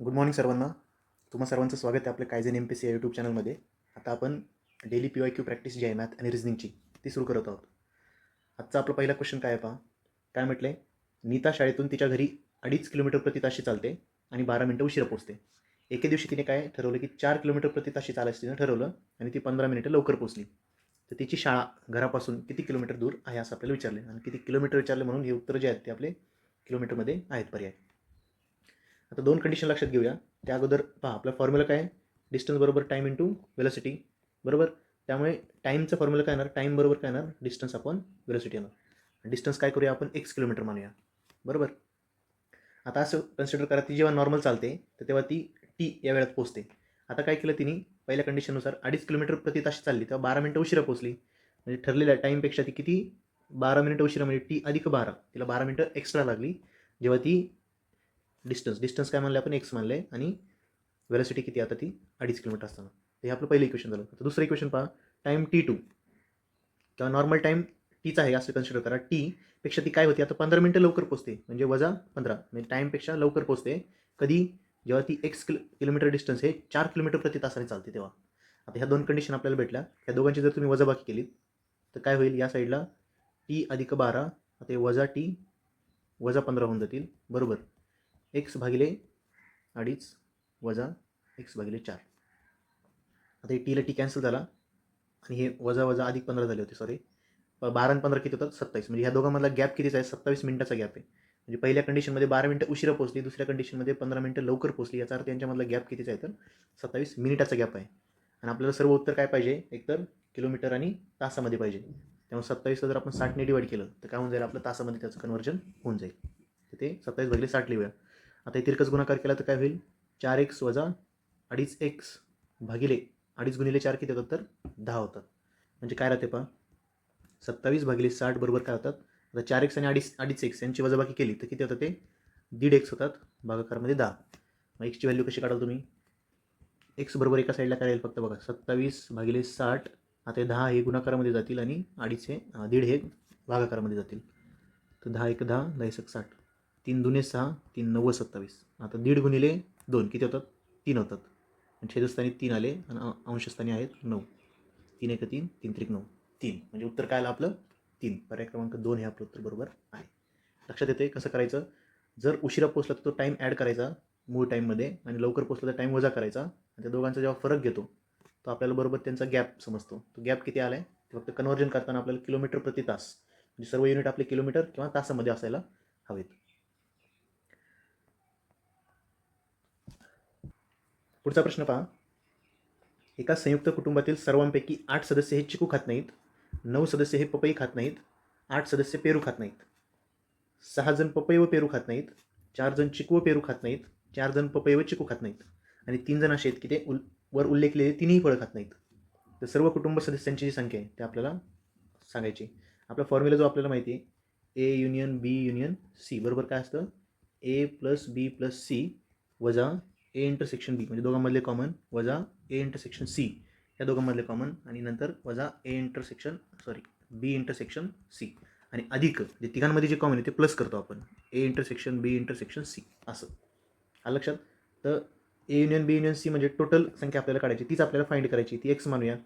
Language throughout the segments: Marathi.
गुड मॉर्निंग सर्वांना. तुम्हा सर्वांचं स्वागत आहे आपल्या कायझेन MPC या यूट्यूब चॅनलमध्ये. आता आपण डेली PYQ प्रॅक्टिस जी आहे मॅथ आणि रिझनिंगची ती सुरू करत आहोत. आजचा आपला पहिला क्वेश्चन काय आहे पहा. काय म्हटलं आहे, नीता शाळेतून तिच्या घरी 2.5 किलोमीटर प्रति ताशी चालते आणि 12 मिनिटं उशिरा पोहोचते. एके दिवशी तिने काय ठरवलं की 4 किलोमीटर प्रति ताशी चालायचं तिनं ठरवलं आणि ती 15 मिनिटं लवकर पोहोचली. तर तिची शाळा घरापासून किती किलोमीटर दूर आहे असं आपल्याला विचारले आणि किती किलोमीटर विचारले म्हणून हे उत्तर जे आहेत ते आपले किलोमीटरमध्ये आहेत पर्याय. आता दोन कंडिशन लक्षात घेऊया. त्या अगोदर पहा, आपला फॉर्म्युला काय आहे, डिस्टन्स बरोबर टाईम इंटू वेलोसिटी बरोबर. त्यामुळे टाईमचा फॉर्म्युला काय येणार, टाईम बरोबर काय येणार, डिस्टन्स अपॉन वेलोसिटी येणार. डिस्टन्स काय करूया आपण, x किलोमीटर मानूया बरोबर. आता असं कन्सिडर करा, ती जेव्हा नॉर्मल चालते तर तेव्हा ती t या वेळात पोहोचते. आता काय केलं तिने, पहिल्या कंडिशननुसार 2.5 किलोमीटर प्रति तास चालली तेव्हा 12 मिनिटं उशिरा पोहोचली. म्हणजे ठरलेल्या टाईमपेक्षा ती किती, 12 मिनिटं उशिरा, म्हणजे t अधिक 12, तिला 12 मिनिटं एक्स्ट्रा लागली. जेव्हा ती डिस्टन्स काय म्हणले आपण, एक्स मानले, आणि वेलोसिटी किती आता ती 2.5 किलोमीटर असताना. हे आपलं पहिलं इक्वेशन झालं. आता दुसरं इक्वेशन पहा, टाईम T2 किंवा नॉर्मल टाईम टीचा आहे असं कन्सिडर करा. पेक्षा ती काय होती, आता 15 मिनिटं लवकर पोहोचते, म्हणजे वजा 15, म्हणजे टाईमपेक्षा लवकर पोहोचते. कधी, जेव्हा ती किलोमीटर डिस्टन्स हे 4 किलोमीटर प्रति तासाने चालते तेव्हा. आता ह्या दोन कंडिशन आपल्याला भेटल्या. ह्या दोघांची जर तुम्ही वजाबाकी केली तर काय होईल, या साईडला t अधिक 12, आता वजा t वजा 15 होऊन जातील बरोबर. x भागिले 2.5 वजा x भागिले 4. आता हे टीला टी कॅन्सल झाला आणि हे वजा वजा अधिक 15 झाले होते, सॉरी. 12 आणि 15 किती होतात, 27. म्हणजे ह्या दोघांमधला गॅप कितीचा आहे, 27 मिनिटाचा गॅप आहे. म्हणजे पहिल्या कंडिशनमध्ये 12 मिनिटं उशिरा पोहोचली, दुसऱ्या कंडिशनमध्ये 15 मिनिटं लवकर पोहोचली. याचा अर्थ यांच्यामधला गॅप कितीचा आहे, तर 27 मिनिटाचा गॅप आहे. आणि आपल्याला सर्व उत्तर काय पाहिजे, एकतर किलोमीटर आणि तासामध्ये पाहिजे. त्यामुळे 27ला जर आपण 60ने डिवाईड केलं तर काय होऊन जाईल, आपलं तासामध्ये त्याचं कन्वर्जन होऊन जाईल. तर ते 27 भागिले 60 लिहूया. आता तिरकस गुणाकार केला तर काय होईल, 4x वजा 2.5x भागिले 2.5 गुणिले 4 किती होतात, तर 10 होतात. म्हणजे काय राहते पहा, 27 भागिले 60 बरोबर काय होतात, आता 4x आणि 2.5x यांची वजाबाकी केली तर किती होतात, ते 1.5x होतात, भागाकारमध्ये 10. मग एक्सची व्हॅल्यू कशी काढाल तुम्ही, एक्स बरोबर एका साईडला काय येईल फक्त बघा, 27 भागिले 60, आता 10 हे गुणाकारामध्ये जातील आणि 2.5 हे 1.5 हे भागाकारामध्ये जातील. तर 10 1 10, 10 1 60, 3 दुने 6, 3 9 27. आता 1.5 गुणिले 2 किती होतात, 3 होतात. छेदस्थानी 3 आले आणि अंशस्थानी आहेत 9. 3 1 3, 3 3 9, 3. म्हणजे उत्तर काय आलं आपलं, 3. पर्याय क्रमांक 2 हे आपलं उत्तर बरोबर आहे. लक्षात येते कसं करायचं, जर उशिरा पोचला तर तो टाईम ॲड करायचा मूळ टाईममध्ये, आणि लवकर पोचला तर टाईम वजा करायचा, आणि त्या दोघांचा जेव्हा फरक घेतो तो आपल्याला बरोबर त्यांचा गॅप समजतो. तो गॅप किती आला आहे, ते फक्त कन्वर्जन करताना आपल्याला किलोमीटर प्रति तास, म्हणजे सर्व युनिट आपले किलोमीटर किंवा तासामध्ये असायला हवेत. पुढचा प्रश्न पहा, एका संयुक्त कुटुंबातील सर्वांपैकी 8 सदस्य हे चिकू खात नाहीत, 9 सदस्य हे पपई खात नाहीत, 8 सदस्य पेरू खात नाहीत, 6 जण पपई व पेरू खात नाहीत, 4 जण चिकू व पेरू खात नाहीत, 4 जण पपई व चिकू खात नाहीत, आणि 3 जण असे आहेत की ते वर उल्लेखलेले तिन्ही फळं खात नाहीत. तर सर्व कुटुंब सदस्यांची जी संख्या आहे ते आपल्याला सांगायची. आपला फॉर्म्युला जो आपल्याला माहिती आहे, A union B union C बरोबर काय असतं, A plus B plus C वजा ए इंटरसेक्शन बी, म्हणजे दोघांमधले कॉमन, वजा ए इंटरसेक्शन सी या दोघांमधले कॉमन, आणि नंतर वजा बी इंटरसेक्शन सी, आणि अधिक जे तिघांमध्ये जे कॉमन आहे ते प्लस करतो आपण, A intersection B intersection C असं. हा लक्षात. तर A union B union C म्हणजे टोटल संख्या आपल्याला काढायची, तीच आपल्याला फाइंड करायची, ती एक्स मानूया.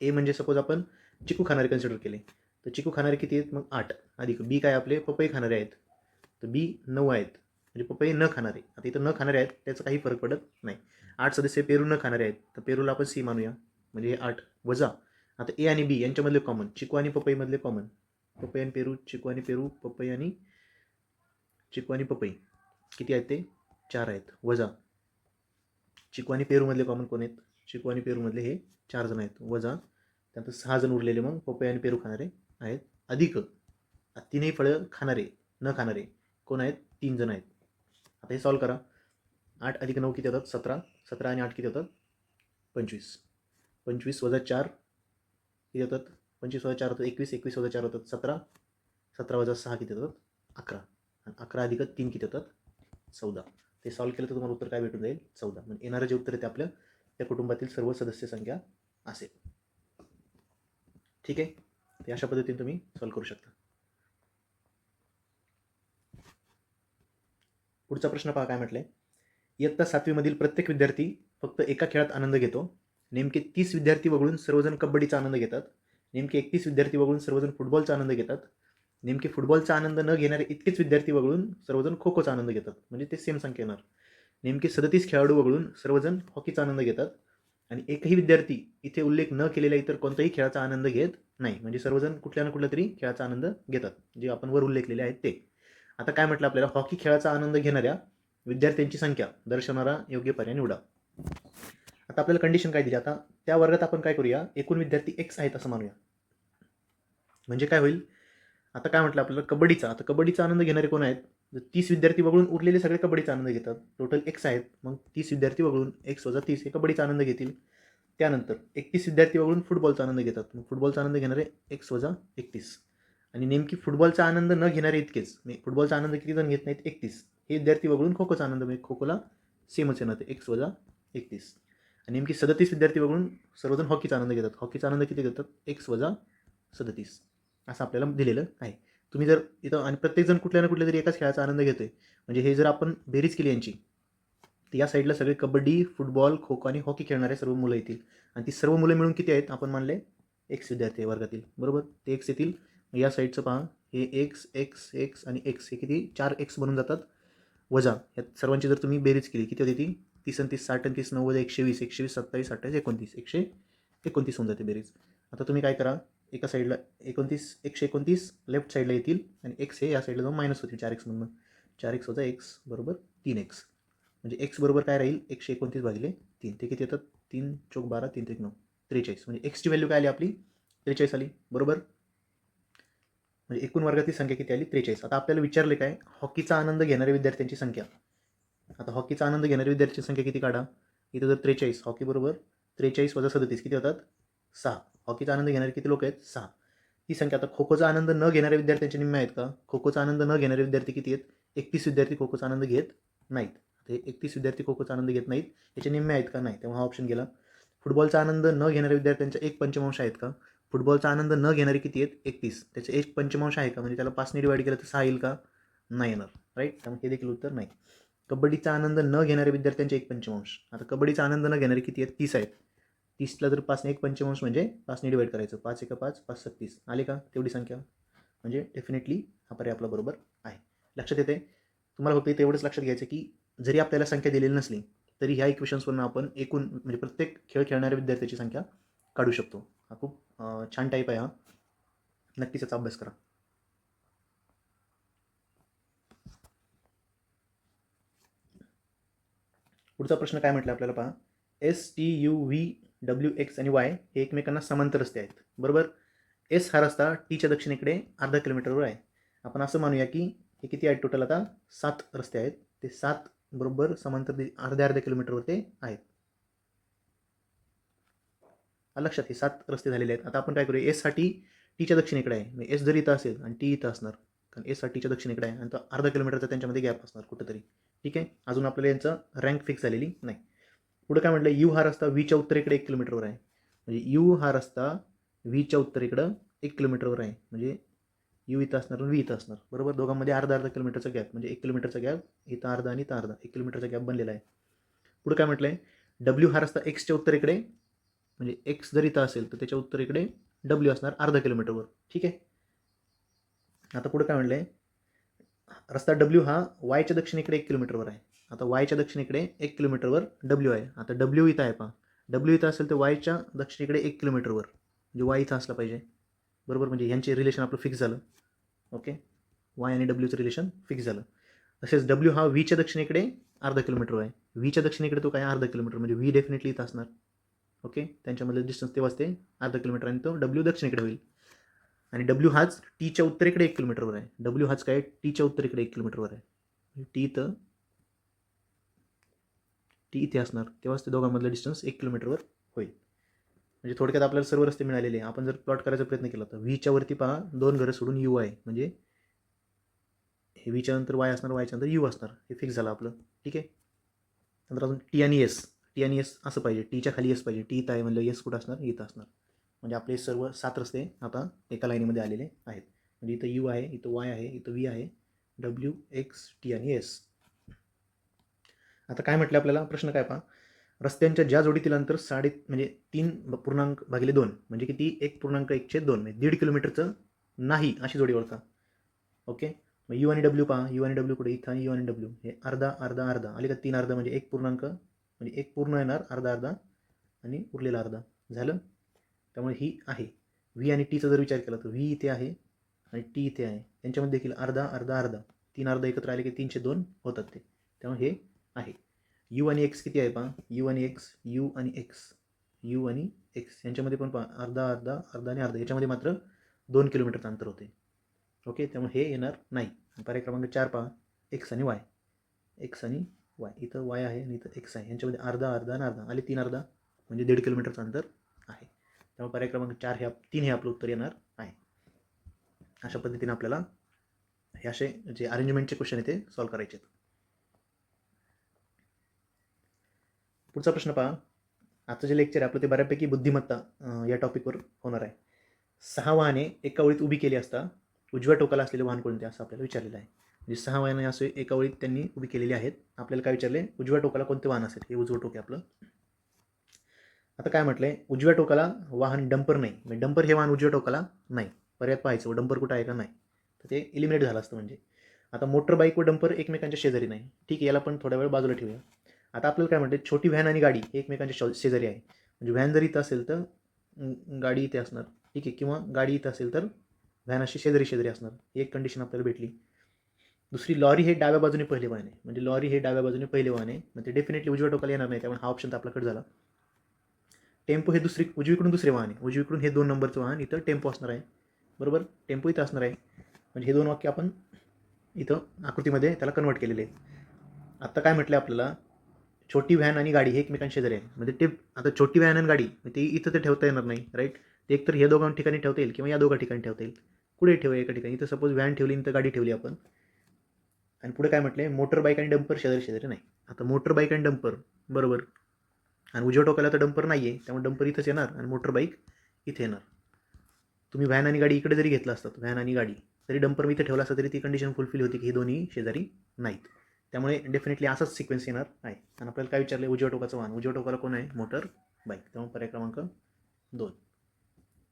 ए म्हणजे सपोज आपण चिकू खाणारे कन्सिडर केले, तर चिकू खाणारे किती आहेत, मग 8, अधिक बी काय आपले पपई खाणारे आहेत, तर बी 9 आहेत, म्हणजे पपई न खाणारे. आता इथं न खाणारे आहेत त्याचा काही फरक पडत नाही. 8 सदस्य पेरू न खाणारे आहेत, तर पेरूला आपण सी मानूया, म्हणजे हे 8 वजा, आता ए आणि बी यांच्यामधले कॉमन, चिकू आणि पपईमधले कॉमन, पपई आणि पेरू, चिकू आणि पेरू, पपई आणि चिकू आणि पपई किती आहेत, ते 4 आहेत, वजा चिकू आणि पेरूमधले कॉमन कोण आहेत, चिकू आणि पेरूमधले हे 4 जण आहेत, वजा त्यानंतर 6 जण उरलेले मग पपई आणि पेरू खाणारे आहेत, अधिक तीनही फळं खाणारे न खाणारे कोण आहेत, 3 जण आहेत. आता हे सॉल्व करा. 8 अधिक 9 किती होतात, 17, 17 आणि 8 किती होतात, 25, 25 वजा 4 किती होतात, 25 वजा 4 होतात 21, 21 वजा 4 होतात 17, 17 वजा 6 किती होतात, 11, आणि 11 अधिक 3 किती होतात, 14. ते सॉल्व केलं तर तुम्हाला उत्तर काय भेटून जाईल, 14. म्हणजे येणारं जे उत्तर आहे ते आपल्या त्या कुटुंबातील सर्व सदस्य संख्या असेल. ठीक आहे, ते अशा पद्धतीने तुम्ही सॉल्व करू शकता. पुढचा प्रश्न पहा काय म्हटलंय, इयत्ता 7वीमधील प्रत्येक विद्यार्थी फक्त एका खेळात आनंद घेतो. नेमके 30 विद्यार्थी वगळून सर्वजण कबड्डीचा आनंद घेतात. नेमके 31 विद्यार्थी वगळून सर्वजण फुटबॉलचा आनंद घेतात. नेमके फुटबॉलचा आनंद न घेणारे इतकेच विद्यार्थी वगळून सर्वजण खो खोचा आनंद घेतात. म्हणजे ते सेम संख्या येणार. नेमके 37 खेळाडू वगळून सर्वजण हॉकीचा आनंद घेतात. आणि एकही विद्यार्थी इथे उल्लेख न केलेल्या इतर कोणत्याही खेळाचा आनंद घेत नाही. म्हणजे सर्वजण कुठल्या ना कुठल्या तरी खेळाचा आनंद घेतात, जे आपण वर उल्लेखलेले आहेत ते. आता काय म्हटलं आपल्याला, हॉकी खेळाचा आनंद घेणाऱ्या विद्यार्थ्यांची संख्या दर्शवणारा योग्य पर्याय निवडा. आता आपल्याला कंडिशन काय दिली, आता त्या वर्गात आपण काय करूया, एकूण विद्यार्थी एक्स आहेत असं मानूया. म्हणजे काय होईल, आता काय म्हटलं आपल्याला कबड्डीचा, आता कबड्डीचा आनंद घेणारे कोण आहेत, 30 विद्यार्थी वगळून उरलेले सगळे कबड्डीचा आनंद घेतात. टोटल एक्स आहेत, मग 30 विद्यार्थी वगळून एक्स वजा 30 हे कबड्डीचा आनंद घेतील. त्यानंतर 31 विद्यार्थी वगळून फुटबॉलचा आनंद घेतात. मग फुटबॉलचा आनंद घेणारे एक्स वजा 31. आणि नेमकी फुटबॉलचा आनंद न घेणारे इतकेच, फुटबॉलचा आनंद किती जण घेत नाहीत, 31 हे विद्यार्थी वगळून खो खोचा आनंद, म्हणजे खो खोला सेमच येणार ते एक्स वजा 31. आणि नेमकी 37 विद्यार्थी वगळून सर्वजण हॉकीचा आनंद घेतात. हॉकीचा आनंद किती घेतात, एक्स वजा 37 असं आपल्याला दिलेलं आहे. तुम्ही जर इथं, आणि प्रत्येकजण कुठल्या ना कुठल्या तरी एकाच खेळाचा आनंद घेतोय, म्हणजे हे जर आपण बेरीज केली यांची, तर या साईडला सगळे कबड्डी, फुटबॉल, खो खो आणि हॉकी खेळणारे सर्व मुलं येतील. आणि ती सर्व मुलं मिळून किती आहेत, आपण मानले एक्स विद्यार्थी आहे वर्गातील, बरोबर. ते एक्स येतील. या साईडचं पहा, हे एक्स एक्स एक्स आणि एक्स हे किती, 4 एक्स बनून जातात. वजा या सर्वांची जर तुम्ही बेरीज केली, किती होती ती, 30 आणि 30 60 आणि 30 90 120 120 27 28 29 129 होऊन जाते बेरीज. आता तुम्ही काय करा, एका साईडला 29 129 लेफ्ट साईडला येतील, आणि एक्स हे या साईडला जाऊन मायनस होतील 4x म्हणून. 4x वजा एक्स बरोबर 3x. म्हणजे एक्स बरोबर काय राहील, 129 भागिले 3, ते किती येतात, 3 चौक 12 3 3 9 43. म्हणजे एक्सची व्हॅल्यू काय आली आपली, 43 आली, बरोबर. म्हणजे एकूण वर्गातील संख्या किती आली, 43. आता आपल्याला विचारले काय, हॉकीचा आनंद घेणाऱ्या विद्यार्थ्यांची संख्या. आता हॉकीचा आनंद घेणाऱ्या विद्यार्थ्यांची संख्या किती काढा, इथं जर 43, हॉकी बरोबर 43 वजा 37 किती होतात, 6. हॉकीचा आनंद घेणारे किती लोक आहेत, 6. ही संख्या. आता खो खोचा आनंद न घेणाऱ्या विद्यार्थ्यांचे निम्मे आहेत का, खो खोचा आनंद न घेणारे विद्यार्थी किती आहेत, 31 विद्यार्थी खो खोचा आनंद घेत नाहीत. ते 31 विद्यार्थी खो खोचा आनंद घेत नाहीत, याचे निम्मे आहेत का, नाही, तेव्हा हा ऑप्शन गेला. फुटबॉलचा आनंद न घेणाऱ्या विद्यार्थ्यांच्या 1/5 आहेत का, फुटबॉलचा आनंद न घेणारे किती आहेत, 31, त्याचे 1/5 आहे का, म्हणजे त्याला 5ने डिवाइड केलं तर 6 येईल का, नाही येणार, राईट. त्यामुळे हे देखील उत्तर नाही. कबड्डीचा आनंद न घेणाऱ्या विद्यार्थ्यांचे 1/5. आता कबड्डीचा आनंद न घेणारे किती आहेत, 30 आहेत. 30ला जर 5ने 1/5 म्हणजे 5ने डिवाइड करायचं, 5 एका 5 5 36 आले का, तेवढी संख्या. म्हणजे डेफिनेटली हा पर्याय आपला बरोबर आहे. लक्षात येते तुम्हाला, फक्त इथे एवढंच लक्षात घ्यायचं की जरी आपल्याला संख्या दिलेली नसली तरी ह्या इक्वेशन्सवरून आपण एकूण, म्हणजे प्रत्येक खेळ खेळणाऱ्या विद्यार्थ्याची संख्या काढू शकतो. हा खूप छान टाईप आहे हा, नक्कीच याचा अभ्यास करा. पुढचा प्रश्न काय म्हटलं आपल्याला पहा, S T U V W x आणि वाय हे एकमेकांना समांतर रस्ते आहेत, बरोबर. एस हा रस्ता टीच्या दक्षिणेकडे अर्धा किलोमीटरवर आहे. आपण असं मानूया की हे किती आहेत टोटल, आता 7 रस्ते आहेत, ते 7 बरोबर समांतर अर्ध्या अर्ध्या किलोमीटरवर ते आहेत. लक्षात, हे 7 रस्ते झालेले आहेत. आता आपण काय करूया, एस साठी टीच्या दक्षिणेकडे आहे, म्हणजे एस जर इथं असेल आणि टी इथं असणार, कारण एस साठी टीच्या दक्षिणेकडे आहे आणि तो अर्धा किलोमीटरचा त्यांच्यामध्ये गॅप असणार कुठंतरी, ठीक आहे. अजून आपल्याला यांचं रँक फिक्स झालेली नाही. पुढे काय म्हटलं, यू हा रस्ता व्हीच्या उत्तरेकडे 1 किलोमीटरवर आहे. म्हणजे यू हा रस्ता व्हीच्या उत्तरेकडं 1 किलोमीटरवर आहे. म्हणजे यू इथं असणार आणि व्ही इथं असणार, बरोबर. दोघांमध्ये अर्धा अर्धा किलोमीटरचा गॅप, म्हणजे 1 किलोमीटरचा गॅप, इथं अर्धा आणि इथं अर्धा, 1 किलोमीटरचा गॅप बनलेला आहे. पुढे काय म्हटलंय, डब्ल्यू हा रस्ता एक्सच्या उत्तरेकडे, म्हणजे एक्स जर इथं असेल तर त्याच्या उत्तरेकडे डब्ल्यू असणार अर्धा किलोमीटरवर, ठीक आहे. आता पुढे काय म्हटलंय, रस्ता डब्ल्यू हा वायच्या दक्षिणेकडे 1 किलोमीटरवर आहे. आता वायच्या दक्षिणेकडे 1 किलोमीटरवर डब्ल्यू आहे. आता डब्ल्यू इथं आहे पहा, डब्ल्यू इथं असेल तर वायच्या दक्षिणेकडे 1 किलोमीटरवर, म्हणजे वाय इथं असलं पाहिजे, बरोबर. म्हणजे यांचे रिलेशन आपलं फिक्स झालं, ओके. वाय आणि डब्ल्यूचं रिलेशन फिक्स झालं. तसेच डब्ल्यू हा व्हीच्या दक्षिणेकडे अर्धा किलोमीटर आहे. व्हीच्या दक्षिणेकडे तो काय अर्धा किलोमीटर, म्हणजे व्ही डेफिनेटली इथं असणार, ओके. त्यांच्यामधले डिस्टन्स तेव्हाच ते अर्धा किलोमीटर, आणि तो डब्ल्यू दक्षिणेकडे होईल. आणि डब्ल्यू हाच टीच्या उत्तरेकडे 1 किलोमीटरवर आहे. डब्ल्यू हाच काय टीच्या उत्तरेकडे 1 किलोमीटरवर आहे. टी इथे असणार, तेव्हाच ते दोघांमधलं डिस्टन्स 1 किलोमीटरवर होईल. म्हणजे थोडक्यात आपल्याला सर्व रस्ते मिळालेले. आपण जर प्लॉट करायचा प्रयत्न केला तर व्हीच्या वरती पहा 2 घरं सोडून यू आहे, म्हणजे हे व्हीच्या नंतर वाय असणार, वायच्या नंतर यू असणार, हे फिक्स झालं आपलं, ठीक आहे. नंतर अजून टी आणि एस असं पाहिजे, टीच्या खाली एस पाहिजे. टी इथं आहे म्हणलं एस कुठं असणार, इथं असणार. म्हणजे आपले सर्व 7 रस्ते आता एका लाईनीमध्ये आलेले आहेत. म्हणजे इथं यू आहे, इथं वाय आहे, इथं व्ही आहे, डब्ल्यू एक्स टी आणि एस. आता काय म्हटलं आपल्याला, प्रश्न काय पहा, रस्त्यांच्या ज्या जोडीतील अंतर म्हणजे 3.2 म्हणजे किती, 1.1/2 म्हणजे 1.5 किलोमीटरचं नाही अशी जोडी ओळखा. ओके, मग यू आणि डब्ल्यू पहा, यू आणि डब्ल्यू कुठे, इथं यू आणि डब्ल्यू हे अर्धा अर्धा अर्धा आले का, 3 अर्धा म्हणजे 1 पूर्णांक म्हणजे 1 पूर्ण येणार, अर्धा अर्धा आणि उरलेला अर्धा झालं. त्यामुळे ही आहे व्ही आणि टीचा जर विचार केला तर व्ही इथे आहे आणि टी इथे आहे, त्यांच्यामध्ये देखील अर्धा अर्धा अर्धा 3 अर्धा एकत्र आले की 302 होतात ते, त्यामुळे हे आहे. यू आणि एक्स किती आहे पहा, यू आणि एक्स, यू आणि एक्स, यू आणि एक्स यांच्यामध्ये पण पहा अर्धा अर्धा अर्धा आणि अर्धा, याच्यामध्ये मात्र 2 किलोमीटरचं अंतर होते. ओके, त्यामुळे हे येणार नाही. पर्याय क्रमांक 4 पहा, एक्स आणि वाय, एक्स आणि वाय, इथं वाय आहे आणि इथं एक्स आहे, यांच्यामध्ये अर्धा अर्धा आणि अर्धा आले 3 अर्धा म्हणजे 1.5 किलोमीटरचं अंतर आहे. त्यामुळे पर्याय क्रमांक 3 हे आपलं उत्तर येणार आहे. अशा पद्धतीने आपल्याला हे असे जे अरेंजमेंटचे क्वेश्चन आहे ते सॉल्व्ह करायचे आहेत. पुढचा प्रश्न पहा, आजचं जे लेक्चर आहे आपलं ते बऱ्यापैकी बुद्धिमत्ता या टॉपिकवर होणार आहे. 6 वाहने एका ओळीत उभी केली असता उजव्या टोकाला असलेले वाहन कोणते, असं आपल्याला विचारलेलं आहे. म्हणजे 6 वाहने असे एका ओळीत त्यांनी उभी केलेली आहेत. आपल्याला काय विचारले, उजव्या टोकाला कोणते वाहन असेल, हे उजवं टोक आहे आपलं. आता काय म्हटलंय, उजव्या टोकाला वाहन डंपर नाही, म्हणजे डंपर हे वाहन उजव्या टोकाला नाही. पर्यायात पाहायचं डंपर कुठं आहे का नाही, तर ते इलिमिनेट झालं असतं. म्हणजे आता मोटर बाईक व डंपर एकमेकांच्या शेजारी नाही, ठीक आहे, याला पण थोड्या वेळ बाजूला ठेवूया. आता आपल्याला काय म्हणते, छोटी व्हॅन आणि गाडी हे एकमेकांच्या शेजारी आहे. म्हणजे व्हॅन जर इथं असेल तर गाडी इथे असणार, ठीक आहे, किंवा गाडी इथं असेल तर व्हॅन अशी शेजारी शेजारी असणार. ही एक कंडिशन आपल्याला भेटली. दुसरी, लॉरी हे डाव्या बाजूने पहिले वाहन आहे, म्हणजे लॉरी हे डाव्या बाजूने पहिले वाहन आहे, म्हणजे डेफिनेटली उजव्या टोकाला येणार नाही, त्यामुळे हा ऑप्शन तर आपला कट झाला. टेम्पो हे उजवीकडून दुसरे वाहन आहे, उजवीकडून हे 2 नंबरचं वाहन, इथं टेम्पो असणार आहे, बरोबर, टेम्पो इथं असणार आहे. म्हणजे हे 2 वाक्य आपण इथं आकृतीमध्ये त्याला कन्वर्ट केलेले आहे. आता काय म्हटलं आपल्याला, छोटी व्हॅन आणि गाडी हे एकमेकांच्या शेजारी आहे, म्हणजे ते आता छोटी व्हॅन आणि गाडी ते इथं तर ठेवता येणार नाही, राईट. ते एकतर हे दोघां ठिकाणी ठेवता येईल किंवा या दोघा ठिकाणी ठेवता येईल. कुठे ठेवूया, एका ठिकाणी, इथं सपोज व्हॅन ठेवली तर गाडी ठेवली आपण. आणि पुढे काय म्हटले, मोटर बाईक आणि डंपर शेजारी शेजारी नाही. आता मोटर बाईक आणि डंपर बरोबर, आणि उजव्या टोकाला तर डंपर नाही आहे, त्यामुळे डंपर इथंच येणार आणि मोटर बाईक इथे येणार. तुम्ही व्हॅन आणि गाडी इकडे जरी घेतला असतात, व्हॅन आणि गाडी, तरी डंपर मी इथे ठेवला असता तरी ती कंडिशन फुलफिल होती की हे दोन्ही शेजारी नाहीत. त्यामुळे डेफिनेटली असाच सिक्वेन्स येणार आहे. आणि आपल्याला काय विचारलं, उजव्या टोकाचं वाहन, उजव्या टोकाला कोण आहे, मोटर बाईक, त्यामुळे पर्याय क्रमांक 2.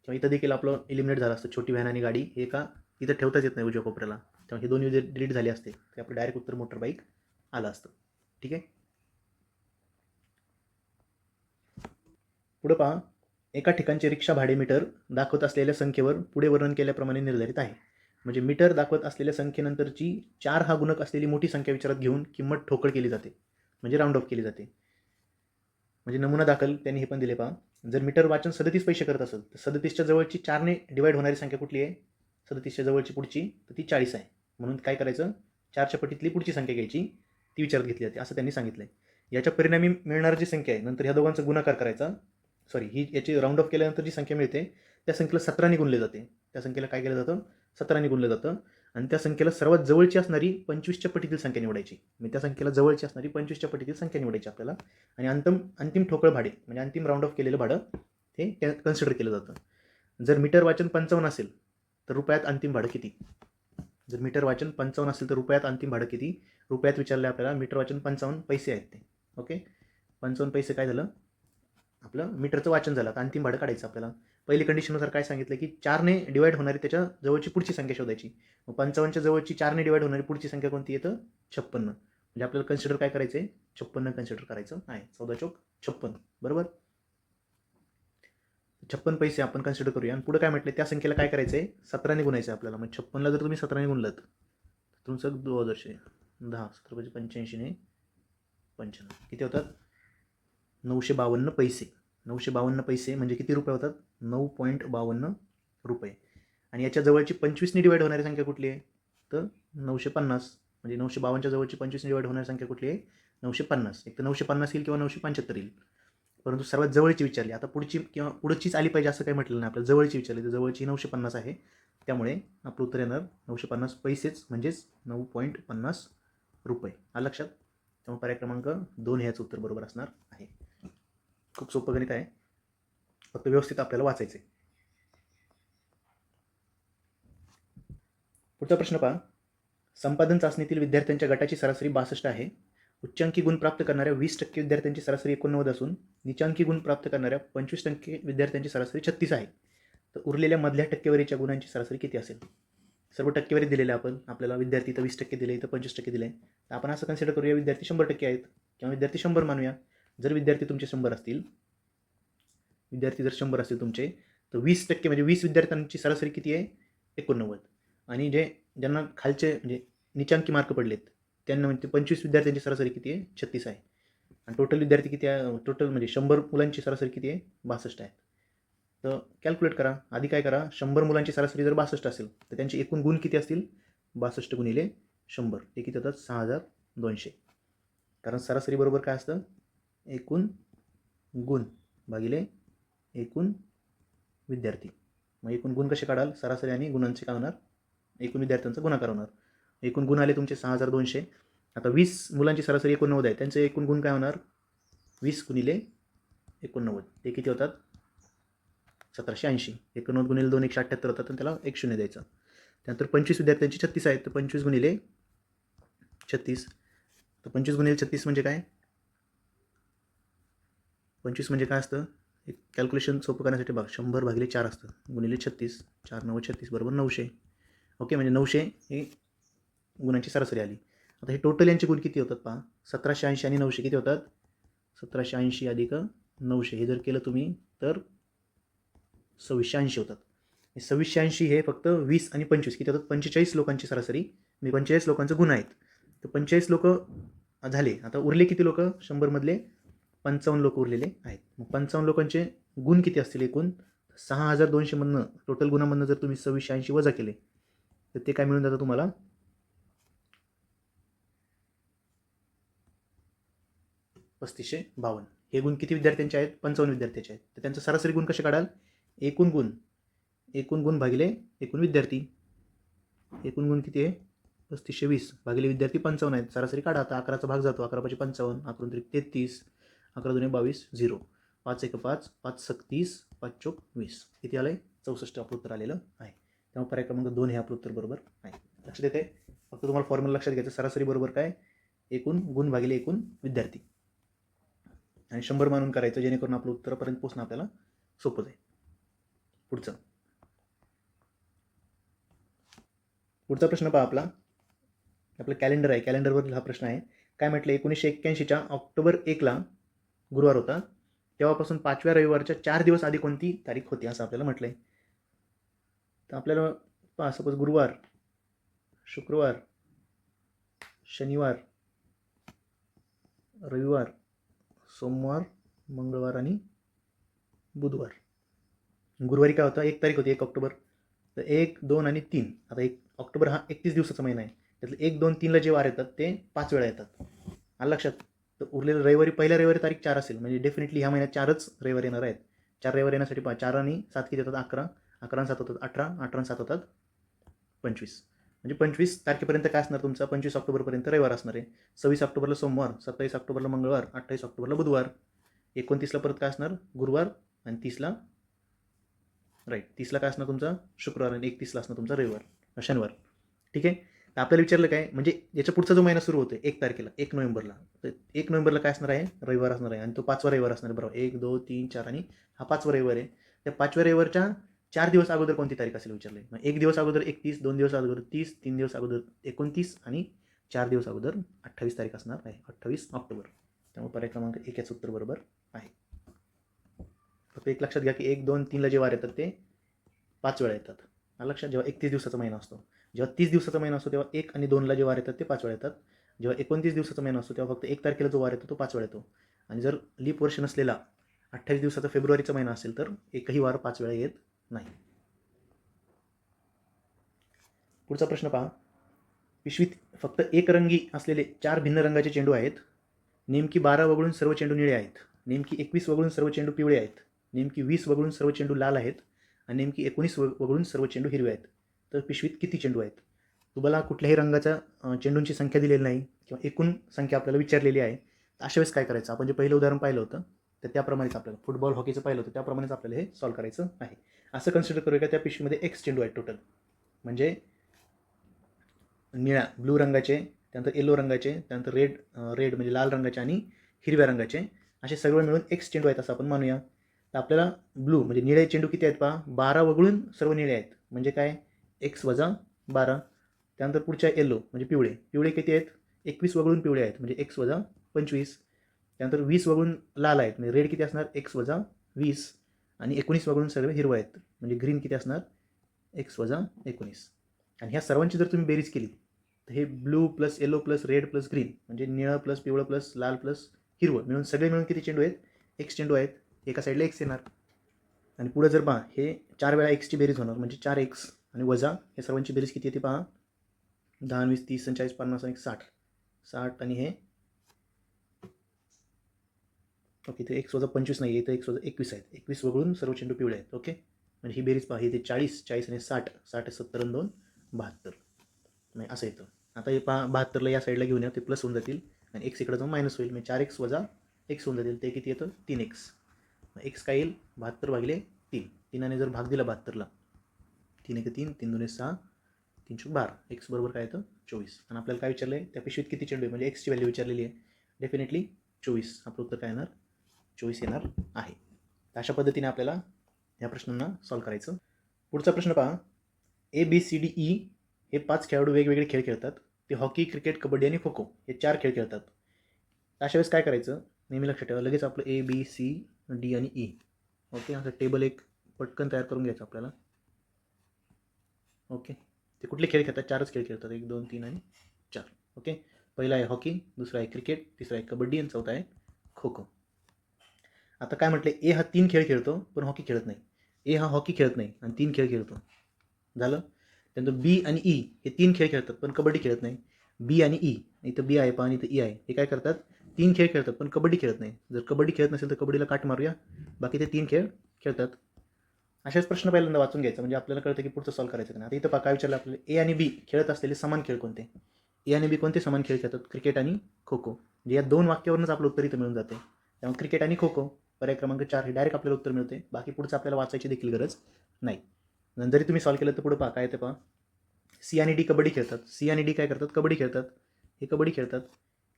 किंवा इथं देखील आपलं इलिमिनेट झालं असतं, छोटी व्हॅन आणि गाडी हे का इथं ठेवताच येत नाही उजव्या कोपऱ्याला, त्यामुळे हे दोन्ही जर डिलीट झाले असते तर आपलं डायरेक्ट उत्तर मोटर बाईक आलं असतं. ठीक आहे, पुढे पहा, एका ठिकाणचे रिक्षा भाडे मीटर दाखवत असलेल्या संख्येवर पुढे वर्णन केल्याप्रमाणे निर्धारित आहे. म्हणजे मीटर दाखवत असलेल्या संख्येनंतरची 4 हा गुणक असलेली मोठी संख्या विचारात घेऊन किंमत ठोकळ केली जाते, म्हणजे राऊंड ऑफ केली जाते. म्हणजे नमुना दाखल त्यांनी हे पण दिले पहा, जर मीटर वाचन 37 पैसे करत असेल तर 37च्या जवळची 4ने डिवाईड होणारी संख्या कुठली आहे, 37च्या जवळची पुढची तर ती 40 आहे. म्हणून काय करायचं, 4च्या पटीतली पुढची संख्या घ्यायची, ती विचारात घेतली जाते असं त्यांनी सांगितलं आहे. याच्या परिणामी मिळणारी जी संख्या आहे, नंतर ह्या दोघांचा गुणाकार करायचा, ही याची राऊंड ऑफ केल्यानंतर जी संख्या मिळते त्या संख्येला 17ने गुणले जाते. त्या संख्येला काय केलं जातं, 17ने गुणलं जातं. आणि त्या संख्येला सर्वात जवळची असणारी 25च्या पटीतील संख्या निवडायची, म्हणजे त्या संख्येला जवळची असणारी 25च्या पटीतील संख्या निवडायची आपल्याला. आणि अंतिम ठोकळ भाडे म्हणजे अंतिम राऊंड ऑफ केलेलं भाडं हे कन्सिडर केलं जातं. जर मीटर वाचन 55 असेल तर रुपयात अंतिम भाडं किती, जर मीटर वाचन 55 असेल तर रुपयात अंतिम भाडं किती, रुपयात विचारलं आपल्याला, मीटर वाचन 55 पैसे आहेत ते. ओके, 55 पैसे काय झालं, आपलं मीटरचं वाचन झालं. आता अंतिम भाडं काढायचं आपल्याला. पहिली कंडिशननुसार काय सांगितलं की 4ने डिवाईड होणारी त्याच्या जवळची पुढची संख्या शोधायची. मग 55च्या जवळची 4ने डिवाईड होणारी पुढची संख्या कोणती येतं, 56. म्हणजे आपल्याला कन्सिडर काय करायचं आहे, 56 कन्सिडर करायचं आहे. 14 चौक 56, बरोबर. 56 पैसे आपण कन्सिडर करूया. आणि पुढे काय म्हटलं, त्या संख्येला काय करायचं आहे, 17ने गुणायचं आहे आपल्याला. मग 56ला जर तुम्ही 17ने गुणलं तर तुमचं 2010 17 85 ने 95 किती होतात, 952 पैसे. 952 पैसे म्हणजे किती रुपये होतात, 9.52 रुपये. आणि याच्या जवळची 25ने डिवाईड होणारी संख्या कुठली आहे, तर 950. म्हणजे 952च्या जवळची 25ने डिवाईड होणारी संख्या कुठली आहे, 950. एक तर 950 येईल किंवा 975 येईल, परंतु सर्वात जवळची विचारली. आता पुढची किंवा पुढचीच आली पाहिजे असं काही म्हटलं नाही, आपल्याला जवळची विचारली, तर जवळची 950 आहे, त्यामुळे आपलं उत्तर येणार 950 पैसेच, म्हणजेच 9.50 रुपये. आलं लक्षात. त्यामुळे पर्याय क्रमांक 2 ह्याचं उत्तर बरोबर असणार आहे. खूप सोपं गणित आहे, फक्त व्यवस्थित आपल्याला वाचायचं आहे. पुढचा प्रश्न पहा, संपादन चाचणीतील विद्यार्थ्यांच्या गटाची सरासरी 62 आहे. उच्चांकी गुण प्राप्त करणाऱ्या 20% विद्यार्थ्यांची सरासरी 89 असून निचांकी गुण प्राप्त करणाऱ्या 25% विद्यार्थ्यांची सरासरी 36 आहे. तर उरलेल्या मधल्या टक्केवारीच्या गुणांची सरासरी किती असेल? सर्व टक्केवारी दिलेल्या आपण आपल्याला विद्यार्थी तर 20% दिले, तर 25% दिले. तर आपण असं कन्सिडर करूया विद्यार्थी 100% आहेत किंवा विद्यार्थी 100 मानूया. जर विद्यार्थी तुमचे 100 असतील, विद्यार्थी जर 100 असतील तुमचे, तर 20% म्हणजे 20 विद्यार्थ्यांची सरासरी किती आहे? 89. आणि ज्यांना खालचे म्हणजे निचांकी मार्क पडलेत त्यांना म्हणजे 25 विद्यार्थ्यांची सरासरी किती आहे? 36 आहे. आणि टोटल विद्यार्थी किती आहे? टोटल म्हणजे 100 मुलांची सरासरी किती आहे? 62 आहे. तर कॅल्क्युलेट करा. आधी काय करा, 100 मुलांची सरासरी जर 62 असेल तर त्यांचे एकूण गुण किती असतील? 62 गुणिले 100 ते किती होतात? 6200. कारण सरासरी बरोबर काय असतं? एकूण गुण भागिले एकूण विद्यार्थी. मग एकूण गुण कसे काढाल? सरासरी आणि गुणांचे काय होणार? एकूण विद्यार्थ्यांचा गुणाकार होणार. एकूण गुण आले तुमचे 6200. आता 20 मुलांची सरासरी 89 आहे, त्यांचे एकूण गुण काय होणार? 20 गुणिले 89 ते किती होतात? 1780. 89 गुणिले 2 178 होतात आणि त्याला 1 शून्य द्यायचं. त्यानंतर 25 विद्यार्थ्यांची 36 आहेत, तर 25 गुणिले 36. तर 25 गुणिले 36 म्हणजे काय? 25 म्हणजे काय असतं? एक कॅल्क्युलेशन सोपं करण्यासाठी बघा, 100 भागिले 4 असतं गुणिले 36. 4 9 36 बरोबर 900. ओके, म्हणजे 900 ही गुणांची सरासरी आली. आता हे टोटल यांचे गुण किती होतात पहा? 1780 आणि 900 किती होतात? 1780 अधिक 900 हे जर केलं तुम्ही तर 2680 होतात. 2680 हे फक्त 20 आणि 25 किती होतात? 45 लोकांची सरासरी. मी 45 लोकांचे गुण आहेत. तर 45 लोक झाले. आता उरले किती लोक? 100 मधले 55 लोक उरलेले आहेत. मग 55 लोकांचे गुण किती असतील एकूण? 6200 मधनं टोटल गुणामधनं जर तुम्ही 2680 वजा केले तर ते काय मिळून जातं तुम्हाला? 3552. हे गुण किती विद्यार्थ्यांचे आहेत? 55 विद्यार्थ्यांचे आहेत. तर त्यांचा सरासरी गुण कसे काढाल? एकूण गुण भागिले एकूण विद्यार्थी. एकूण गुण किती आहे? 3520 भागिले विद्यार्थी 55 आहेत. सरासरी काढा. आता 11चा भाग जातो. 11 पाची 55, 11 त्रिक 33, 11 दुने 22, 0. 5 1 5, 5 6 30, 5 चौक 20. किती आलं आहे? 64 आपलं उत्तर आलेलं आहे. त्यामुळे पर्याय क्रमांक 2 हे आपलं उत्तर बरोबर आहे. लक्षात येते? फक्त तुम्हाला फॉर्म्युला लक्षात घ्यायचं. सरासरी बरोबर काय? एकूण गुण भागिले एकूण विद्यार्थी. आणि 100 मानून करायचं, जेणेकरून आपलं उत्तरापर्यंत पोहोचणं आपल्याला सोपं जाईल. पुढचा प्रश्न पहा आपला. आपलं कॅलेंडर आहे, कॅलेंडरवर हा प्रश्न आहे. काय म्हटलं? 1981च्या ऑक्टोबर 1ला गुरुवार होता. तेव्हापासून 5व्या रविवारच्या 4 दिवस आधी कोणती तारीख होती असं आपल्याला म्हटलंय. तर आपल्याला पहा, सपोज गुरुवार, शुक्रवार, शनिवार, रविवार, सोमवार, मंगळवार आणि बुधवार. गुरुवारी काय होतं? 1 तारीख होती, 1 ऑक्टोबर. तर 1 2 आणि 3. आता 1 ऑक्टोबर हा 31 दिवसाचा महिना आहे. त्यातले 1 2 3ला जे वार येतात ते 5 वेळा येतात. आलं लक्षात? तर उरलेलं रविवारी, पहिल्या रविवारी तारीख 4 असेल, म्हणजे डेफिनेटली ह्या महिन्यात 4च रविवार येणार आहेत. 4 रविवार येण्यासाठी 4 आणि 7 किती होतात? 11. 11 आणि 7 होतात 18. 18 आणि 7 होतात 25. म्हणजे 25 तारखेपर्यंत काय असणार तुमचा? 25 ऑक्टोबरपर्यंत रविवार असणार आहे. 26 ऑक्टोबरला सोमवार, 27 ऑक्टोबरला मंगळवार, 28 ऑक्टोबरला बुधवार, 29ला परत काय असणार? गुरुवार, आणि 30ला राईट 30ला काय असणार तुमचा? शुक्रवार, आणि 31ला असणार तुमचा रविवार शनिवार. ठीक आहे. तर आपल्याला विचारलं काय, म्हणजे याच्या पुढचा जो महिना सुरू होतो 1 तारखेला, 1 नोव्हेंबरला, तर 1 नोव्हेंबरला काय असणार आहे? रविवार असणार आहे. आणि तो 5वा रविवार असणार आहे. बरोबर, 1 2 3 4 आणि हा 5वा रविवार आहे. त्या 5व्या रविवारच्या 4 दिवस अगोदर कोणती तारीख असेल विचारले. मग 1 दिवस अगोदर 31, 2 दिवस अगोदर 30, 3 दिवस अगोदर 29 आणि 4 दिवस अगोदर 28 तारीख असणार आहे, 28 ऑक्टोबर. त्यामुळे पर्याय क्रमांक 1 याचं उत्तर बरोबर आहे. फक्त एक लक्षात घ्या की 1 2 3ला जे वार येतात ते 5 वेळा येतात. लक्षात, जेव्हा 31 दिवसाचा महिना असतो, जेव्हा 30 दिवसाचा महिना असतो तेव्हा 1 आणि 2ला जे वार येतात ते 5 वेळा येतात. जेव्हा 29 दिवसाचा महिना असतो तेव्हा फक्त 1 तारखेला जो वार येतो तो 5 वेळा येतो. आणि जर लीप वर्ष नसलेला 28 दिवसाचा फेब्रुवारीचा महिना असेल तर एकही वार 5 वेळा येत नाही. पुढचा प्रश्न पहा. पिशवीत फक्त एक रंगी असलेले 4 भिन्न रंगाचे चेंडू आहेत. नेमकी 12 वगळून सर्व चेंडू निळे आहेत. नेमकी 21 वगळून सर्व चेंडू पिवळे आहेत. नेमकी 20 वगळून सर्व चेंडू लाल आहेत. आणि नेमकी 19 वगळून सर्व चेंडू हिरवे आहेत. तर पिशवीत किती चेंडू आहेत? तुम्हाला कुठल्याही रंगाच्या चेंडूंची संख्या दिलेली नाही किंवा एकूण संख्या आपल्याला विचारलेली आहे. तर अशा वेळेस काय करायचं? आपण जे पहिलं उदाहरण पाहिलं होतं तर त्याप्रमाणेच आपल्याला फुटबॉल, हॉकीचं पाहिलं होतं त्याप्रमाणेच आपल्याला हे सॉल्व्ह करायचं आहे. असं कन्सिडर करूया का त्या पिशवीमध्ये X चेंडू आहेत टोटल. म्हणजे निळ्या ब्लू रंगाचे त्यानंतर येलो रंगाचे, त्यानंतर रेड म्हणजे लाल रंगाचे आणि हिरव्या रंगाचे, असे सगळे मिळून एक्स चेंडू आहेत असं आपण मानूया. तर आपल्याला ब्लू म्हणजे निळे चेंडू किती आहेत पहा, 12 वगळून सर्व निळे आहेत, म्हणजे काय एक्स वजा 12. त्यानंतर पुढच्या येलो म्हणजे पिवळे किती आहेत, 21 वगळून पिवळे आहेत, म्हणजे एक्स वजा 25. त्यानंतर 20 वगळून लाल आहेत, म्हणजे रेड किती असणार, एक्स वजा 20. आणि 19 वगळून सर्व हिरवं आहेत, म्हणजे ग्रीन किती असणार, एक्स वजा 19. आणि ह्या सर्वांची जर तुम्ही बेरीज केली तर हे blue plus yellow plus red plus green म्हणजे निळं प्लस पिवळं प्लस लाल प्लस हिरवं मिळून सगळे मिळून किती चेंडू आहेत, एक्स चेंडू आहेत. एका साईडला एक्स येणार. आणि पुढे जर पहा हे 4 वेळा एक्सची बेरीज होणार, म्हणजे 4 एक्स आणि वजा हे सर्वांची बेरीज किती येते पहा, 10 20 30 40 50 आणि 60. 60 आणि हे ओके, इथे एक्स वजा 25 नाही, इथे एक्स वजा 21 आहेत. 21 वगळून सर्व चेंडू पिवळे आहेत. ओके, म्हणजे ही बेरीज पहा, इथे 40 40 आणि 60 60 70 आणि 2 72 नाही असं येतं. आता हे पहा 72ला या साईडला घेऊन या, ते प्लस होऊन जातील आणि एक्स इकडे जाऊन मायनस होईल, म्हणजे 4 एक्स वजा एक्स होऊन जातील. ते किती येतं, 3 एक्स. एक्स काय येईल, 72 भागिले 3. 3ने जर भाग दिला 72ला, 3 1 3 3 2 6 3 12, एक्स बरोबर काय येतं 24. आणि आपल्याला काय विचारलं आहे, त्या पिशवीत किती चेंडू आहे, म्हणजे एक्सची व्हॅल्यू विचारलेली आहे. डेफिनेटली 24. आपलं उत्तर काय येणार, 24 येणार आहे. तर अशा पद्धतीने आपल्याला या प्रश्नांना सॉल्व्ह करायचं. पुढचा प्रश्न पहा, ABCDE हे 5 खेळाडू वेगवेगळे खेळ खेळतात. ते हॉकी, क्रिकेट, कबड्डी आणि खो खो हे 4 खेळ खेळतात. अशा वेळेस काय करायचं, नेहमी लक्षात ठेवा, लगेच आपलं ABCD आणि E. ओके, असं टेबल एक पटकन तयार करून घ्यायचं आपल्याला. ओके, ते कुठले खेळ खेळतात, 4च खेळ खेळतात, 1 2 3 आणि 4. ओके, पहिला आहे हॉकी, दुसरा आहे क्रिकेट, तिसरा आहे कबड्डी आणि चौथा आहे खो खो. आता काय म्हटलं, ए हा 3 खेळ खेळतो पण हॉकी खेळत नाही. ए हा हॉकी खेळत नाही आणि 3 खेळ खेळतो, झालं. त्यानंतर बी आणि ई हे 3 खेळ खेळतात पण कबड्डी खेळत नाही. बी आणि ई, इथं बी आहे पहा आणि इथं ई आहे, हे काय करतात, 3 खेळ खेळतात पण कबड्डी खेळत नाही. जर कबड्डी खेळत नसेल तर कबड्डीला काट मारूया, बाकी ते 3 खेळ खेळतात. अशाच प्रश्न पहिल्यांदा वाचून घ्यायचा, म्हणजे आपल्याला कळतं की पुढचं सॉल्व्ह करायचं नाही. आता इथं काय विचारलं आपल्याला, ए आणि बी खेळत असलेले समान खेळ कोणते. ए आणि बी कोणते समान खेळ खेळतात, क्रिकेट आणि खो खो. म्हणजे या 2 वाक्यावरूनच आपलं उत्तर इथं मिळून जाते. त्यामुळे क्रिकेट आणि खो खो पर्याय क्रमांक 4 हे डायरेक्ट आपल्याला उत्तर मिळते. बाकी पुढचं आपल्याला वाचायची देखील गरज नाही. जरी तुम्ही सॉल्व्ह केलं तर पुढे पहा काय येतं पहा, सी आणि डी कबड्डी खेळतात. सी आणि डी काय करतात, कबड्डी खेळतात. हे कबड्डी खेळतात,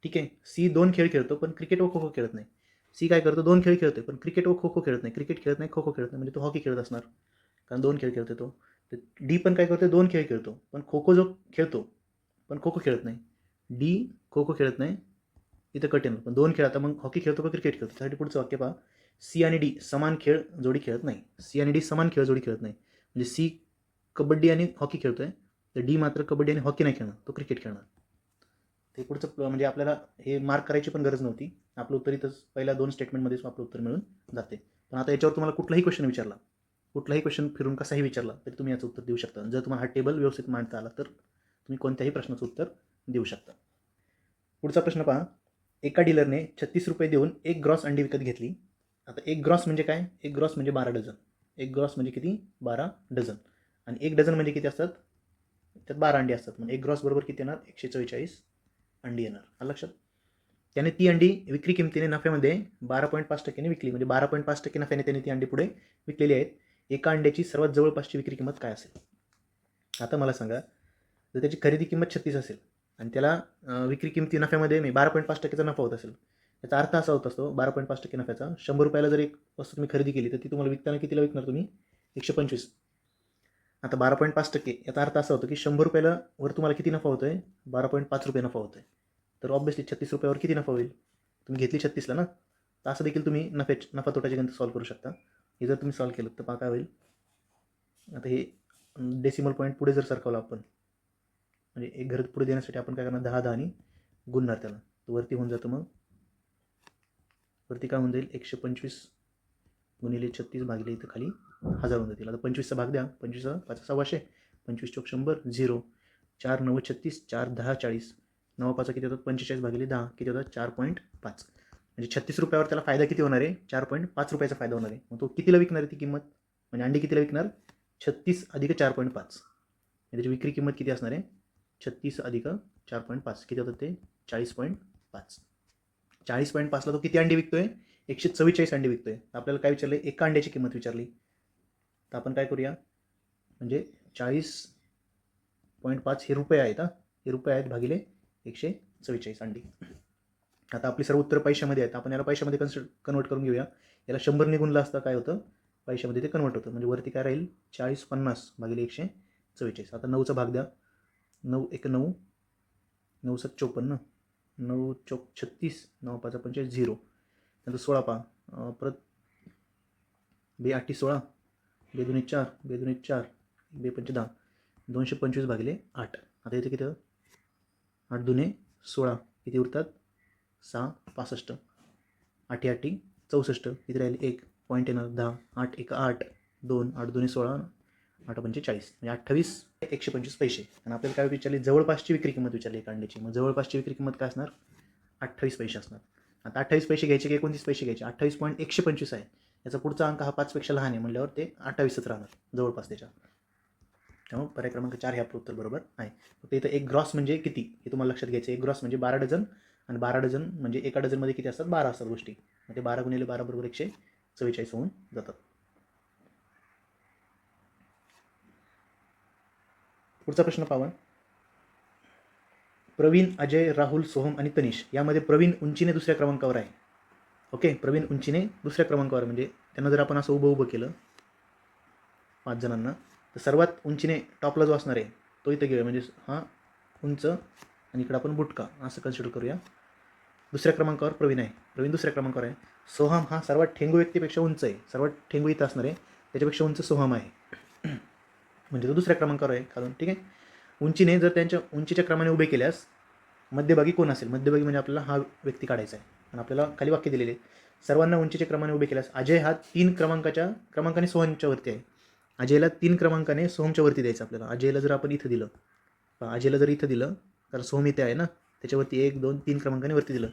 ठीक आहे. सी 2 खेळ खेळतो पण क्रिकेट व खो खो खेळत नाही. सी काय करतो, 2 खेळ खेळतोय पण क्रिकेट व खो खो खेळत नाही. क्रिकेट खेळत नाही, खो खो खेळत नाही, म्हणजे तो हॉकी खेळत असणार, कारण 2 खेळ खेळतो तो. तर डी पण काय करतो, 2 खेळ खेळतो पण खो खो जो खेळतो पण खो खो खेळत नाही. डी खो खो खेळत नाही, इथं कठीण, पण 2 खेळ. आता मग हॉकी खेळतो का क्रिकेट खेळतो, त्यासाठी पुढचं वाक्य पहा, सी आणि डी समान खेळ जोडी खेळत नाही. सी आणि डी समान खेळ जोडी खेळत नाही, म्हणजे सी कबड्डी आणि हॉकी खेळतोय तर डी मात्र कबड्डी आणि हॉकी नाही खेळणार, तो क्रिकेट खेळणार. ते पुढचं म्हणजे आपल्याला हे मार्क करायची पण गरज नव्हती. आपलं उत्तर इथंच पहिल्या 2 स्टेटमेंटमध्येच आपलं उत्तर मिळून जाते. पण आता याच्यावर तुम्हाला कुठलाही क्वेश्चन विचारला, कुठलाही क्वेश्चन फिरून कसाही विचारला तरी तुम्ही याचं उत्तर देऊ शकता. जर तुम्हाला हा टेबल व्यवस्थित मांडता आला तर तुम्ही कोणत्याही प्रश्नाचं उत्तर देऊ शकता. पुढचा प्रश्न पहा, एका डीलरने 36 रुपये देऊन 1 ग्रॉस अंडी विकत घेतली. आता 1 ग्रॉस म्हणजे काय, 1 ग्रॉस म्हणजे 12 डझन. 1 ग्रॉस म्हणजे किती, 12 डझन. आणि 1 डझन म्हणजे किती असतात, त्यात 12 अंडी असतात. म्हणजे 1 ग्रॉस बरोबर किती येणार, 144 अंडी येणार. आलं लक्षात. त्याने ती अंडी विक्री किमतीने नफ्यामध्ये 12.5% विकली, म्हणजे 12.5% नफ्याने त्याने ती अंडी पुढे विकलेली आहेत. एका अंड्याची सर्वात जवळपासची विक्री किंमत काय असेल. आता मला सांगा, जर त्याची खरेदी किंमत 36 असेल आणि त्याला विक्री किमती नफ्यामध्ये नाही 12.5%चा नफा होत असेल, त्याचा अर्थ असा होत असतो 12.5% नफ्याचा, 100 रुपयाला जर एक वस्तू तुम्ही खरेदी केली तर ती तुम्हाला विकताना कितीला विकणार तुम्ही, 125. आता 12.5% याचा अर्थ असा होतो की 100 रुपयाला वर तुम्हाला किती नफा होतोय, 12.5 रुपये नफा होतोय. तर ऑब्व्हियसली 36 रुपयावर किती नफा होईल, तुम्ही घेतली 36ला ना, तर असं देखील तुम्ही नफा तोट्याची गणित सॉल्व्ह करू शकता. हे जर तुम्ही सॉल्व्ह केलं तर पहा काय होईल. आता हे डेसिमल पॉईंट पुढे जर सरकवलं आपण, म्हणजे एक घर पुढे देण्यासाठी आपण काय करणार, 10 10 आणि गुणणार त्याला, तर वरती होऊन जातं. मग वरती काय होऊन जाईल, 125 गुणिले 36 भागिले इथं खाली 1000 होऊन जातील. आता 25चा भाग द्या, 25 5 600, 25 चौक 100, 0 4 9 36, 4 10 40, 9 5 किती होतात, 45 भागिले 10 किती होतात, 4.5. म्हणजे 36 रुपयावर त्याला फायदा किती होणार आहे, 4.5 रुपयाचा फायदा होणार आहे. मग तो कितीला विकणार आहे ती किंमत, म्हणजे अंडी कितीला विकणार, 36 अधिक 4.5. त्याची विक्री किंमत किती असणार आहे, 36 अधिक 4.5 किती होतात ते 40.5. 40.5ला तो किती अंडी विकतोय, 144 अंडी विकतोय. आपल्याला काय विचारले, एका अंड्याची किंमत विचारली. तर आपण काय करूया, म्हणजे 40.5 हे रुपये आहेत, हे रुपये आहेत भागिले 144 अंडी. आता आपली सर्व उत्तरं पैशामध्ये आहेत. आपण याला पैशामध्ये कन्वर्ट करून घेऊया. याला 100 ने गुणलं असता काय होतं, पैशामध्ये ते कन्वर्ट होतं. म्हणजे वरती काय राहील 40-50 भागिले 144. आता 9चा भाग द्या. 9 1 9, 9 7 54, 9 चौक 36, 9 5 45 0. नंतर 16 पहा. परत 2 8 16, 2 2 4, 2 2 4, 2 5 10, 225 भागिले 8. आता इथे किती 8 2 16, किती उरतात 6 65, 8 8 64, किती राहील 1 पॉईंट येणार 10, 8 1 8, 2 8 2 16, 8 45 म्हणजे 28 125 पैसे. आणि आपल्याला काय विचारली, जवळपासची विक्री किंमत विचारली एका अंड्याची. मग जवळपासची विक्री किंमत काय असणार, 28 पैसे असणार. आता 28 पैसे घ्यायचे की 29 पैसे घ्यायचे, 28.125 आहे. याचा पुढचा अंक हा 5 पेक्षा लहान आहे म्हणल्यावर ते 28च राहणार जवळपास त्याच्या. त्यामुळे पर्याय क्रमांक 4 हे आपलं उत्तर बरोबर आहे. फक्त इथं एक ग्रॉस म्हणजे किती हे तुम्हाला लक्षात घ्यायचं. एक ग्रॉस म्हणजे 12 डझन, आणि 12 डझन म्हणजे एका डझनमध्ये किती असतात, 12 असतात गोष्टी. मग ते 12 गुणिले 12 बरोबर 144 होऊन जातात. पुढचा प्रश्न पाहून, प्रवीण, अजय, राहुल, सोहम आणि तनिष यामध्ये प्रवीण उंचीने दुसऱ्या क्रमांकावर आहे. ओके, प्रवीण उंचीने दुसऱ्या क्रमांकावर, म्हणजे त्यांना जर आपण असं उभं केलं 5 जणांना, तर सर्वात उंचीने टॉपला जो असणार आहे तो इथं घेऊया. म्हणजे हा उंच आणि इकडं आपण बुटका असं कन्सिडर करूया. दुसऱ्या क्रमांकावर प्रवीण आहे, प्रवीण दुसऱ्या क्रमांकावर आहे. सोहम हा सर्वात ठेंगू व्यक्तीपेक्षा उंच आहे, सर्वात ठेंगू इथं असणार आहे, त्याच्यापेक्षा उंच सोहम आहे. म्हणजे तो दुसऱ्या क्रमांकावर आहे कारण, ठीक आहे. उंचीने जर त्यांच्या उंचीच्या क्रमाने उभे केल्यास मध्यभागी कोण असेल, मध्यभागी म्हणजे आपल्याला हा व्यक्ती काढायचा आहे. आणि आपल्याला खाली वाक्य दिलेले, सर्वांना उंचीच्या क्रमाने उभे केल्यास अजय हा 3 क्रमांकाने सोहमच्या वरती आहे. अजयला 3 क्रमांकाने सोहमच्या वरती द्यायचं आपल्याला. अजयला जर आपण इथं दिलं, अजयला जर इथं दिलं, कारण सोहम इथे आहे ना, त्याच्यावरती 1 2 3 क्रमांकाने वरती दिलं.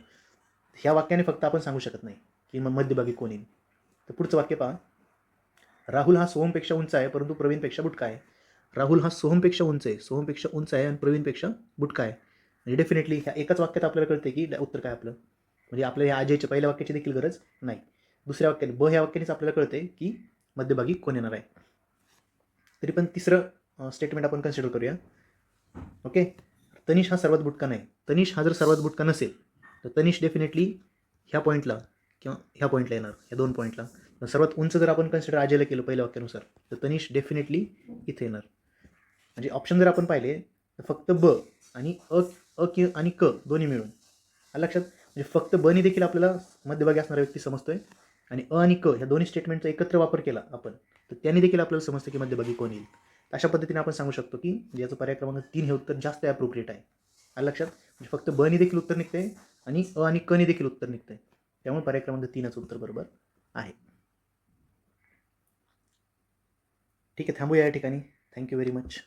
ह्या वाक्याने फक्त आपण सांगू शकत नाही की मग मध्यभागी कोण येईल. तर पुढचं वाक्य पहा, राहुल हा सोहमपेक्षा उंच आहे परंतु प्रवीणपेक्षा बुटका आहे. राहुल हा सोहमपेक्षा उंच आहे आणि प्रवीणपेक्षा बुटका आहे. म्हणजे डेफिनेटली ह्या एकाच वाक्यात आपल्याला कळते की उत्तर काय आपलं. म्हणजे आपल्या ह्या अजयच्या पहिल्या वाक्याची देखील गरज नाही. दुसऱ्या वाक्यात ह्या वाक्यानेच आपल्याला कळते की मध्यभागी कोण येणार आहे. तरी पण तिसरं स्टेटमेंट आपण कन्सिडर करूया. ओके, तनिष हा सर्वात बुटका नाही. तनिष हा जर सर्वात बुटका नसेल तर तनिष डेफिनेटली ह्या पॉईंटला किंवा ह्या पॉईंटला येणार, ह्या 2 पॉईंटला. सर्वात उंच जर आपण कन्सिडर अजयला केलं पहिल्या वाक्यानुसार, तर तनिष डेफिनेटली इथे येणार. म्हणजे ऑप्शन जर आपण पाहिले तर फक्त ब आणि आणि क दोन्ही मिळून लक्षात. म्हणजे फक्त ब ने देखील आपल्याला मध्यभागी असणारा व्यक्ती समजतोय, आणि आणि क ह्या दोन्ही स्टेटमेंटचा एकत्र वापर केला आपण तर त्यांनी देखील आपल्याला समजतं की मध्यभागी कोण येईल. अशा पद्धतीने आपण सांगू शकतो की याचं पर्याय क्रमांक 3 हे उत्तर जास्त ॲप्रोप्रिएट आहे. लक्षात. म्हणजे फक्त ब ने देखील उत्तर निघते आणि आणि क ने देखील उत्तर निघते. त्यामुळे पर्याय क्रमांक 3च उत्तर बरोबर आहे. ठीक आहे, थांबूया या ठिकाणी. Thank you very much.